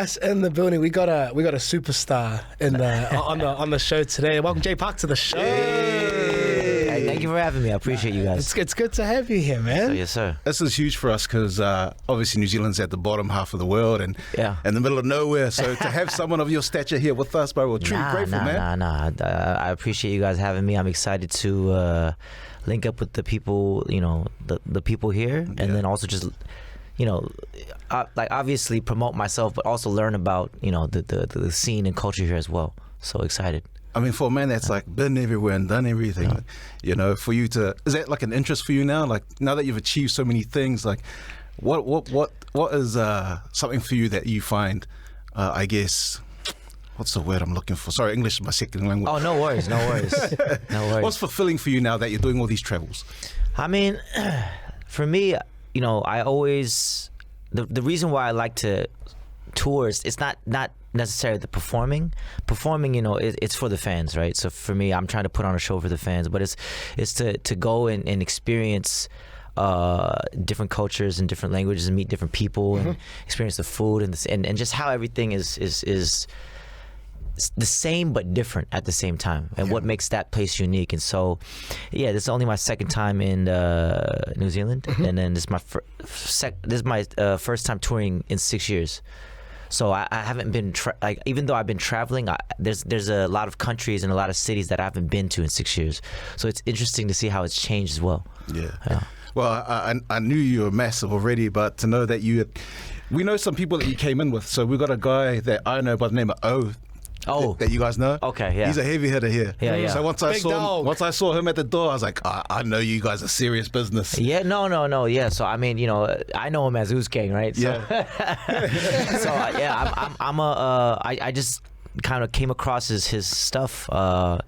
Us in the building. We got a superstar in the on the show today. Welcome Jay Park to the show. Hey, thank you for having me. I appreciate you guys. It's good to have you here, man. Yes, sir. This is huge for us because obviously New Zealand's at the bottom half of the world and in the middle of nowhere. So to have someone of your stature here with us, bro, we're truly grateful, man. I appreciate you guys having me. I'm excited to link up with the people, the people here, and then also just, like obviously promote myself, but also learn about, the scene and culture here as well. So excited. I mean, for a man that's like been everywhere and done everything, for you to, is that like an interest for you now? Like now that you've achieved so many things, like what is something for you that you find, I guess, what's the word I'm looking for? Sorry, English is my second language. Oh, no worries. No worries. What's fulfilling for you now that you're doing all these travels? I mean, for me, I always, the reason why I like to tour is it's not necessarily the performing, it's for the fans, right? So for me, I'm trying to put on a show for the fans, but it's to go and experience different cultures and different languages and meet different people and experience the food and just how everything is the same but different at the same time, and what makes that place unique. And so this is only my second time in New Zealand, and then this is my first time touring in 6 years. So I haven't been even though I've been traveling, there's a lot of countries and a lot of cities that I haven't been to in 6 years. So it's interesting to see how it's changed as well. Yeah. Well, I knew you were massive already, but to know that we know some people that you came in with. So we got a guy that I know by the name of O. Oh, that you guys know. Okay, yeah. He's a heavy hitter here. Yeah. So once I saw him at the door, I was like, I know you guys are serious business. Yeah, no. Yeah. So I mean, I know him as Uce Gang, right? So, so I just kind of came across his stuff, on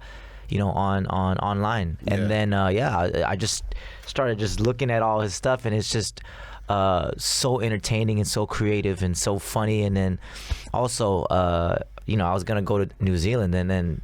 online, and then I just started just looking at all his stuff, and it's just so entertaining and so creative and so funny. And then also I was gonna go to New Zealand, and then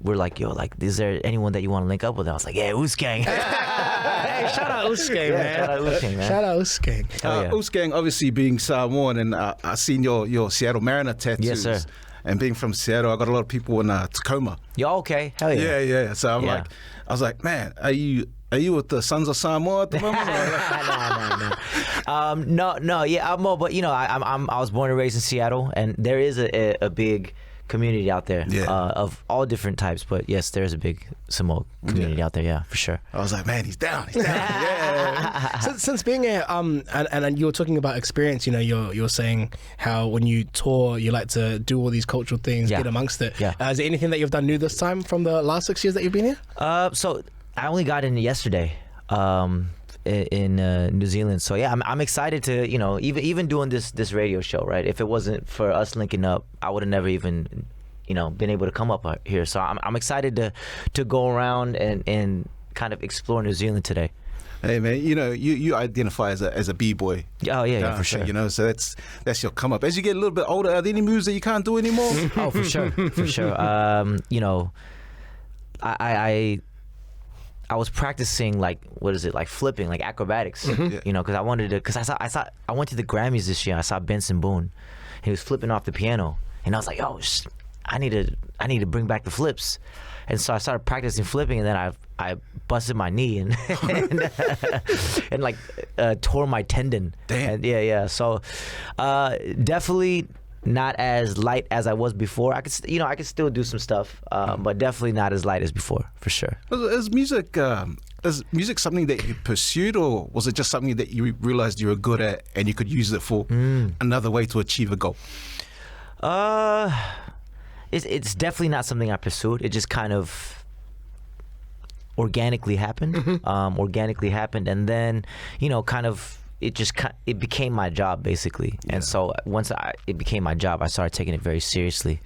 we're like, is there anyone that you want to link up with? And I was like, yeah, Uce Gang. Hey, shout out Uce Gang, man. Shout out Uce Gang, man. Shout out Uce Gang. Uce Gang, obviously being Samoan, and I seen your Seattle Mariner tattoos. Yes, sir. And being from Seattle, I got a lot of people in Tacoma. Yeah, okay, hell yeah. Yeah. So I was like, man, are you with the Sons of Samoa at the moment? No. Yeah, I'm more, but I was born and raised in Seattle, and there is a big community out there of all different types. But yes, there is a big Samoa community out there. Yeah, for sure. I was like, man, he's down. Since being here, and you were talking about experience. You're saying how when you tour, you like to do all these cultural things, get amongst it. Yeah. Is there anything that you've done new this time from the last 6 years that you've been here? So I only got in yesterday. In New Zealand, so yeah, I'm excited to even doing this radio show, right? If it wasn't for us linking up, I would have never even been able to come up here. So I'm excited to go around and kind of explore New Zealand today. Hey man, you identify as a b-boy. Oh yeah, for sure. So that's your come up. As you get a little bit older, are there any moves that you can't do anymore? Oh, for sure. I was practicing like flipping, like acrobatics, because I wanted to. Because I went to the Grammys this year. I saw Benson Boone. He was flipping off the piano, and I was like, oh, I need to bring back the flips. And so I started practicing flipping, and then I busted my knee and tore my tendon. Damn. And yeah. So definitely not as light as I was before. I could still do some stuff, but definitely not as light as before, for sure. Is music something that you pursued, or was it just something that you realized you were good at and you could use it for another way to achieve a goal? It's definitely not something I pursued. It just kind of organically happened. And then it became my job basically. And so once it became my job, I started taking it very seriously.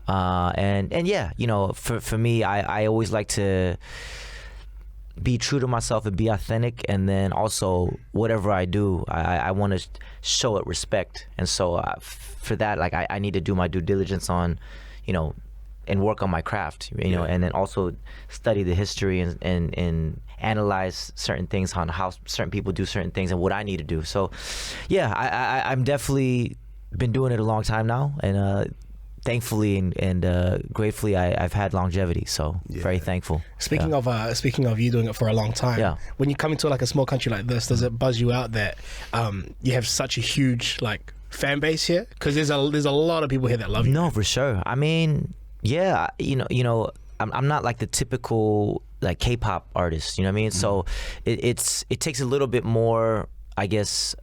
For me, I always like to be true to myself and be authentic, and then also whatever I do, I want to show it respect. And so for that, like I need to do my due diligence on and work on my craft, and then also study the history and analyze certain things on how certain people do certain things and what I need to do. So, yeah, I'm definitely been doing it a long time now, and thankfully and gratefully I've had longevity, so very thankful. Speaking of you doing it for a long time, when you come into like a small country like this, does it buzz you out that you have such a huge like fan base here? Because there's a lot of people here that love you. No, for sure. I mean, yeah, you know, I'm not like the typical like K-pop artist, you know what I mean? So it takes a little bit more, I guess,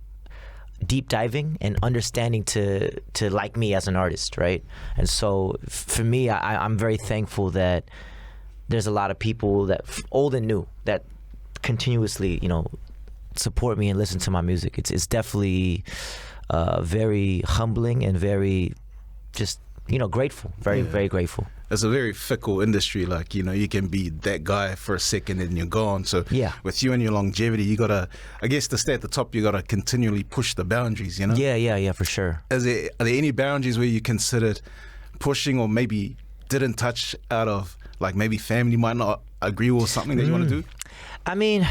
deep diving and understanding to like me as an artist, right? And so for me, I'm very thankful that there's a lot of people that old and new that continuously, you know, support me and listen to my music. It's definitely very humbling and very just, you know, grateful, very grateful. It's a very fickle industry. Like, you know, you can be that guy for a second and you're gone. So with you and your longevity, you gotta, I guess, to stay at the top, you gotta continually push the boundaries, you know? Yeah, for sure. Are there any boundaries where you considered pushing or maybe didn't touch out of, like, maybe family might not agree with something that you want to do? I mean,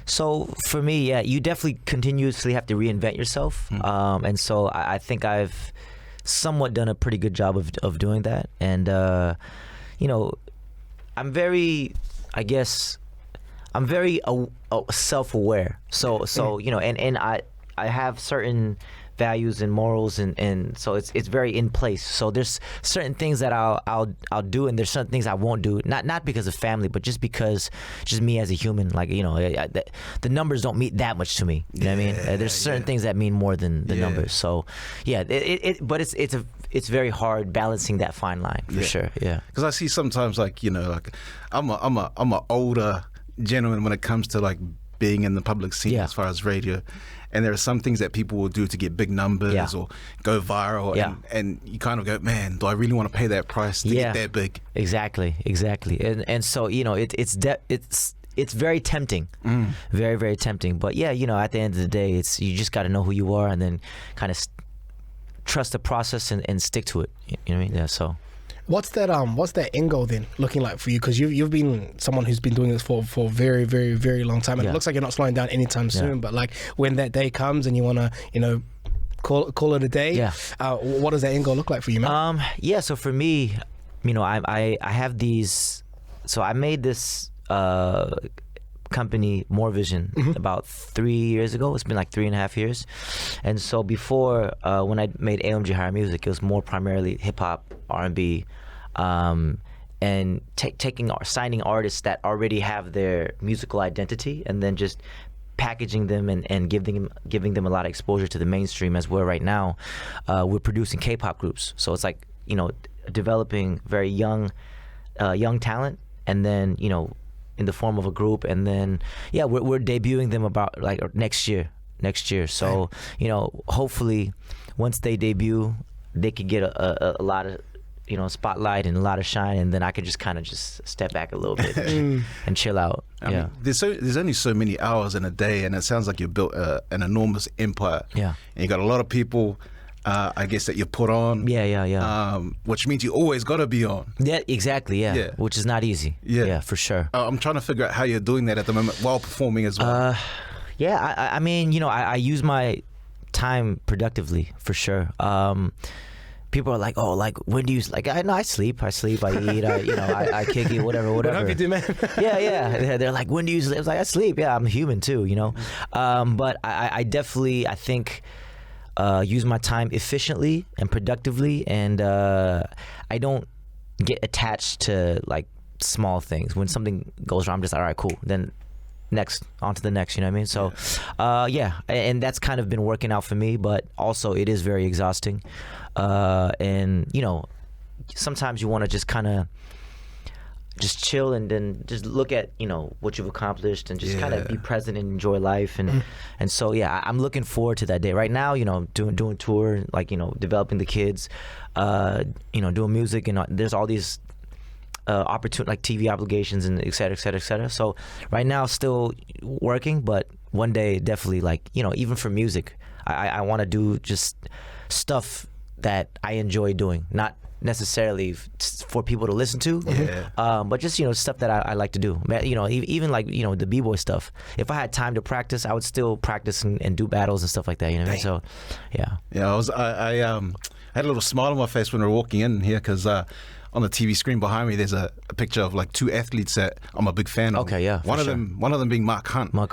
so for me, you definitely continuously have to reinvent yourself. And so I think I've somewhat done a pretty good job of doing that. And you know, I'm very self-aware, so you know, and I have certain values and morals, and so it's very in place. So there's certain things that I'll do, and there's certain things I won't do, not because of family, but just because just me as a human. Like, you know, the numbers don't mean that much to me, you know what I mean? There's certain things that mean more than the numbers. So but it's very hard balancing that fine line for sure. Because I see sometimes, like, you know, like I'm a older gentleman when it comes to like being in the public scene as far as radio. And there are some things that people will do to get big numbers or go viral, and you kind of go, man, do I really want to pay that price to get that big? Exactly. And so, you know, it's very tempting, very, very tempting. But yeah, you know, at the end of the day, you just got to know who you are, and then kind of trust the process and stick to it. You know what I mean? Yeah. So. What's that end goal then looking like for you? Because you've been someone who's been doing this for a very, very, very long time, and it looks like you're not slowing down anytime soon. But like when that day comes and you want to, you know, call it a day, what does that end goal look like for you, man? So for me, you know, I have these. So I made this company, More Vision, about 3 years ago. It's been like 3.5 years. And so before, when I made AMG Higher Music, it was more primarily hip hop, R&B, and signing artists that already have their musical identity, and then just packaging them and giving them a lot of exposure to the mainstream. As we're right now, we're producing K-pop groups. So it's like, you know, developing very young talent, and then, you know, in the form of a group, and then we're debuting them about like next year. So you know, hopefully once they debut, they could get a lot of, you know, spotlight and a lot of shine, and then I could just kind of just step back a little bit and chill out. I mean, there's only so many hours in a day, and it sounds like you built an enormous empire. And you got a lot of people, I guess, that you put on. Which means you always got to be on. Yeah, exactly. Yeah. Which is not easy. Yeah, for sure. I'm trying to figure out how you're doing that at the moment while performing as well. I mean, you know, I use my time productively for sure. People are like, oh, like, when do you, like, I sleep, I eat, I kick it, whatever. What have you do, man? They're like, when do you sleep? I was like, I sleep. Yeah, I'm human too, you know. But I definitely, I think, use my time efficiently and productively, and I don't get attached to like small things. When something goes wrong, I'm just, all right, cool, then on to the next, you know what I mean? So and that's kind of been working out for me, but also it is very exhausting, and you know, sometimes you want to just kind of just chill and then just look at, you know, what you've accomplished and just kind of be present and enjoy life, and so I'm looking forward to that day. Right now, you know, doing tour, like, you know, developing the kids, you know, doing music, and there's all these opportunity, like TV obligations and et cetera. So right now still working, but one day definitely, like, you know, even for music, I want to do just stuff that I enjoy doing, not necessarily for people to listen to, but just stuff that I like to do. Even like the b-boy stuff. If I had time to practice, I would still practice and do battles and stuff like that. You know what I mean? So, yeah. Yeah, I had a little smile on my face when we were walking in here because on the TV screen behind me, there's a picture of like two athletes that I'm a big fan of. Okay, yeah. One of them being Mark Hunt. How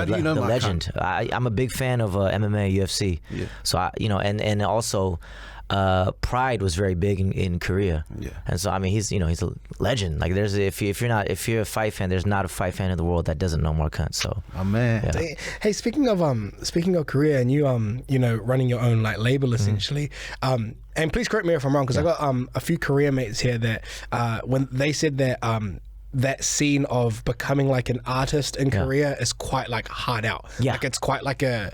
do you know the Mark legend? Hunt? I'm a big fan of MMA, UFC. Yeah. So and also. Pride was very big in Korea, and so I mean he's a legend. Like there's if you're a fight fan, there's not a fight fan in the world that doesn't know Mark Hunt. So man. Yeah. Hey, speaking of Korea and you running your own like label essentially, and please correct me if I'm wrong because I got a few Korean mates here that when they said that that scene of becoming like an artist in Korea is quite like hard out. Yeah. Like it's quite like a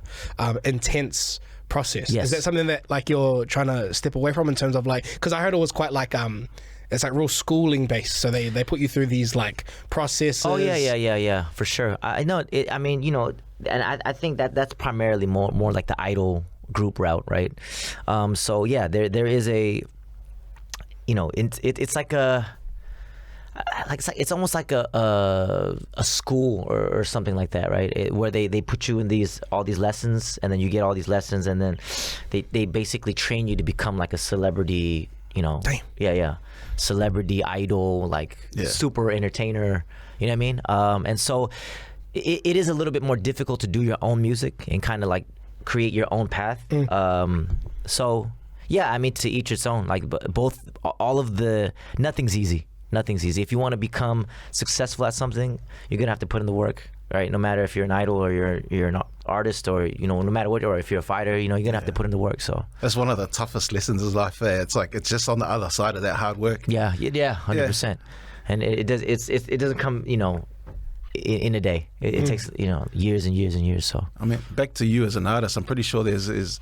intense process. Yes. Is that something that like you're trying to step away from in terms of like, because I heard it was quite like it's like real schooling based, so they put you through these like processes. Oh yeah, for sure. I know it. I mean, and I think that's primarily more like the idol group route, right? So yeah, there is a, it's like a. It's almost like a school or something like that, right? Where they put you in all these lessons, and then you get all these lessons, and then they basically train you to become like a celebrity, Damn. Yeah, celebrity idol, like super entertainer. You know what I mean? And so it is a little bit more difficult to do your own music and kind of like create your own path. So yeah, I mean, to each its own. Like nothing's easy. Nothing's easy. If you want to become successful at something, you're gonna have to put in the work, right? No matter if you're an idol or you're an artist, or no matter what, or if you're a fighter, you're gonna have to put in the work. So that's one of the toughest lessons in life. It's like it's just on the other side of that hard work. Yeah, 100%. And it doesn't come in a day. It takes years and years and years. So I mean, back to you as an artist, I'm pretty sure there's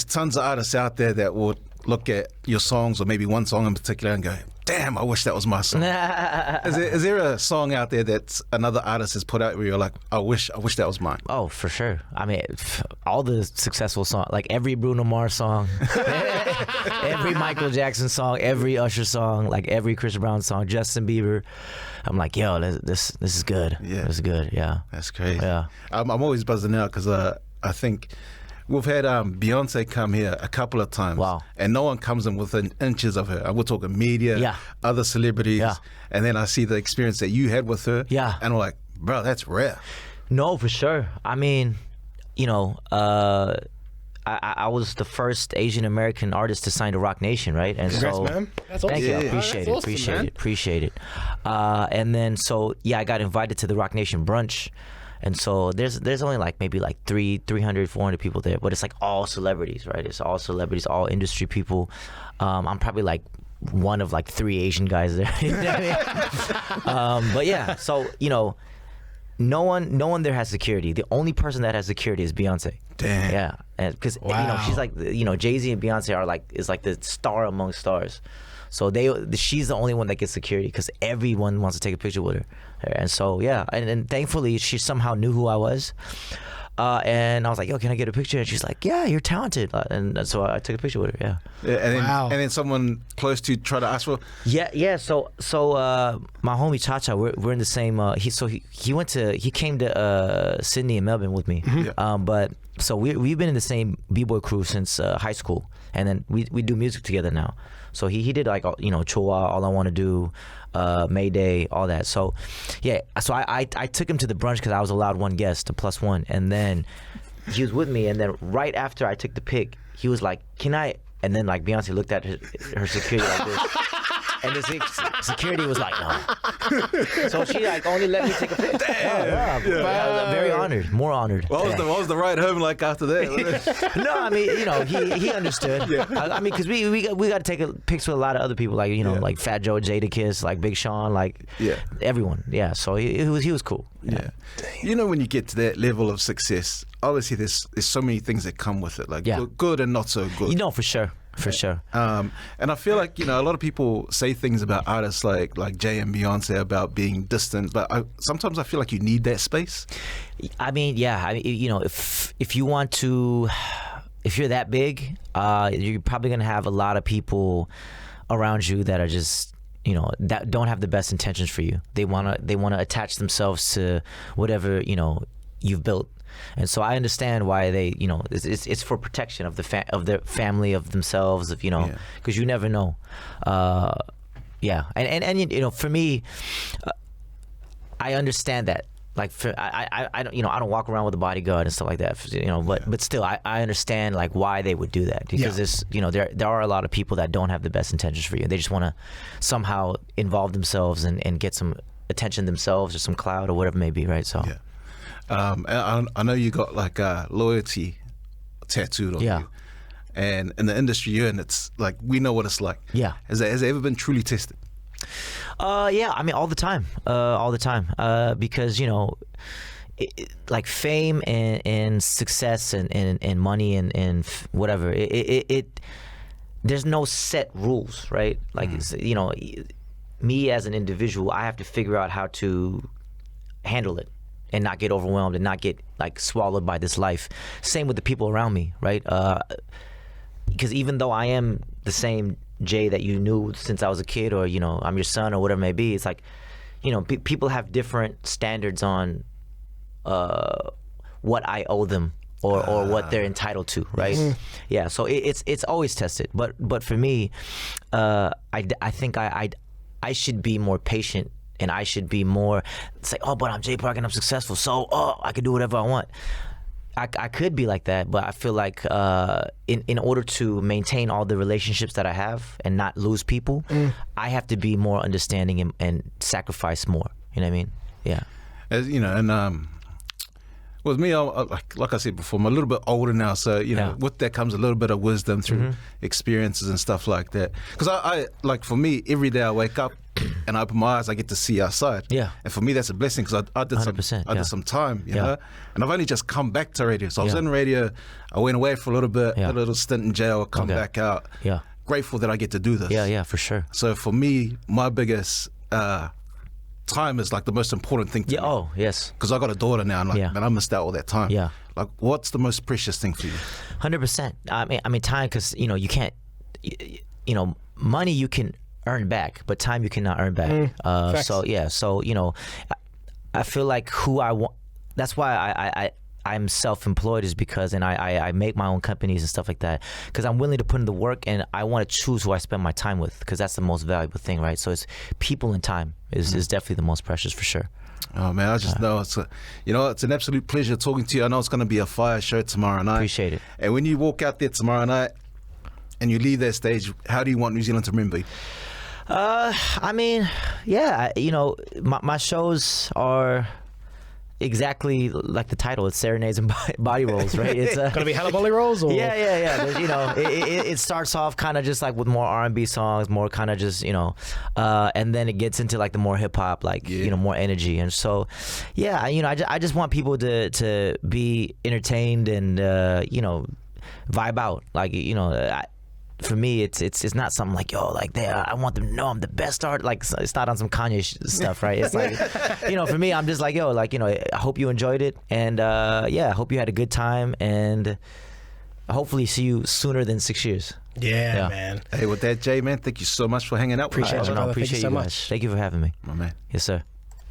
tons of artists out there that would look at your songs or maybe one song in particular and go, damn, I wish that was my song. Is there a song out there that another artist has put out where you're like, I wish that was mine? Oh, for sure. I mean, all the successful songs, like every Bruno Mars song, every Michael Jackson song, every Usher song, like every Chris Brown song, Justin Bieber. I'm like, yo, this is good. Yeah, this is good. Yeah, that's crazy. Yeah, I'm always buzzing out because I think. We've had Beyonce come here a couple of times. Wow. And no one comes in within inches of her. We're talking media, other celebrities. Yeah. And then I see the experience that you had with her. Yeah. And I'm like, bro, that's rare. No, for sure. I mean, I was the first Asian American artist to sign to Rock Nation, right? And congrats, so, man. That's awesome. Thank you. Yeah. Appreciate it. And then I got invited to the Rock Nation brunch. And so there's only like maybe like 300, 400 people there, but it's like all celebrities, right? It's all celebrities, all industry people. I'm probably like one of like 3 Asian guys there. You know what I mean? But yeah, so no one there has security. The only person that has security is Beyonce. Damn. Yeah, because she's like Jay-Z and Beyonce is like the star among stars. So she's the only one that gets security because everyone wants to take a picture with her. And so, yeah, and thankfully she somehow knew who I was. And I was like, yo, can I get a picture? And she's like, yeah, you're talented. And so I took a picture with her, and then someone close to you tried to ask for? Yeah. So my homie Cha-Cha, we're in the same, he came to Sydney and Melbourne with me. Mm-hmm. But so we've been in the same b-boy crew since high school. And then we do music together now. So he did like, Choa, All I Want to Do, Mayday, all that. So yeah, so I took him to the brunch because I was allowed one guest, a +1. And then he was with me. And then right after I took the pic, he was like, can I? And then like Beyonce looked at her security like this. And the security was like, no. So she like only let me take a picture. I was very honored, more honored. What was the ride home like after that? No, I mean, he understood. Yeah. I mean, because we got to take a pics with a lot of other people, like like Fat Joe, Jadakiss, like Big Sean, like everyone. Yeah. So he was cool. Yeah. When you get to that level of success, obviously there's so many things that come with it, like good and not so good. For sure. For sure. And I feel like, a lot of people say things about artists like Jay and Beyonce about being distant, but sometimes I feel like you need that space. I mean, if you want to, if you're that big, you're probably gonna have a lot of people around you that are just, you know, that don't have the best intentions for you. They wanna attach themselves to whatever, you know, you've built. And so I understand why they, you know, it's for protection of their family, of themselves, of, you know, because you never know. And you know, for me, I understand that. Like, I don't, you know, I don't walk around with a bodyguard and stuff like that, you know, but still, I understand like why they would do that, because there's, you know, there are a lot of people that don't have the best intentions for you. They just want to somehow involve themselves and get some attention themselves or some clout or whatever it may be, right? So I know you got like loyalty tattooed on you, and in the industry you're in, it's like, we know what it's like. Has it ever been truly tested? Yeah, I mean, all the time, because, you know, like fame and success and money and whatever, there's no set rules, right? Like, it's, you know, me as an individual, I have to figure out how to handle it and not get overwhelmed and not get like swallowed by this life. Same with the people around me, right? Because even though I am the same Jay that you knew since I was a kid, or, you know, I'm your son or whatever it may be, it's like, you know, people have different standards on what I owe them or what they're entitled to, right? Yeah, so it's always tested, but for me, I think I should be more patient, and I should be more, it's like, oh, but I'm Jay Park and I'm successful, so I can do whatever I want. I could be like that, but I feel like in order to maintain all the relationships that I have and not lose people, I have to be more understanding and sacrifice more. You know what I mean? Yeah. As you know, and with me, like I said before, I'm a little bit older now, so, you know, with that comes a little bit of wisdom through experiences and stuff like that. Because I like, for me, every day I wake up and I open my eyes, I get to see outside. Yeah. And for me, that's a blessing, because I did some time, you know, and I've only just come back to radio. So I was in radio, I went away for a little bit, a little stint in jail, come back out. Yeah. Grateful that I get to do this. Yeah, for sure. So for me, my biggest time is like the most important thing to me. Oh, yes. Because I got a daughter now, and like, man, I missed out all that time. Yeah. Like, what's the most precious thing for you? 100%. I mean, time, because, you know, you can't, you know, money you can earn back, but time you cannot earn back. So you know, I feel like who I want. That's why I'm self-employed, is because, and I make my own companies and stuff like that, because I'm willing to put in the work, and I want to choose who I spend my time with, because that's the most valuable thing, right? So it's people and time is definitely the most precious, for sure. Oh man, I just know it's it's an absolute pleasure talking to you. I know it's going to be a fire show tomorrow night. Appreciate it. And when you walk out there tomorrow night and you leave that stage, how do you want New Zealand to remember you? I mean, yeah, you know, my shows are exactly like the title. It's Serenades and Body Rolls, right? It's gonna be hella body rolls, or yeah. There's, you know, it starts off kind of just like with more R&B songs, more kind of just, you know, and then it gets into like the more hip hop, like you know, more energy. And so, yeah, you know, I just want people to be entertained and you know, vibe out, like, you know. For me, it's not something like, yo, like, I want them to know I'm the best art. Like, it's not on some Kanye stuff, right? It's like, you know, for me, I'm just like, yo, like, you know, I hope you enjoyed it, and I hope you had a good time, and hopefully see you sooner than 6 years. Yeah, man. Hey, with that, Jay, man, thank you so much for hanging out with us. Appreciate you so much. Thank you so much. Thank you for having me. My man. Yes, sir.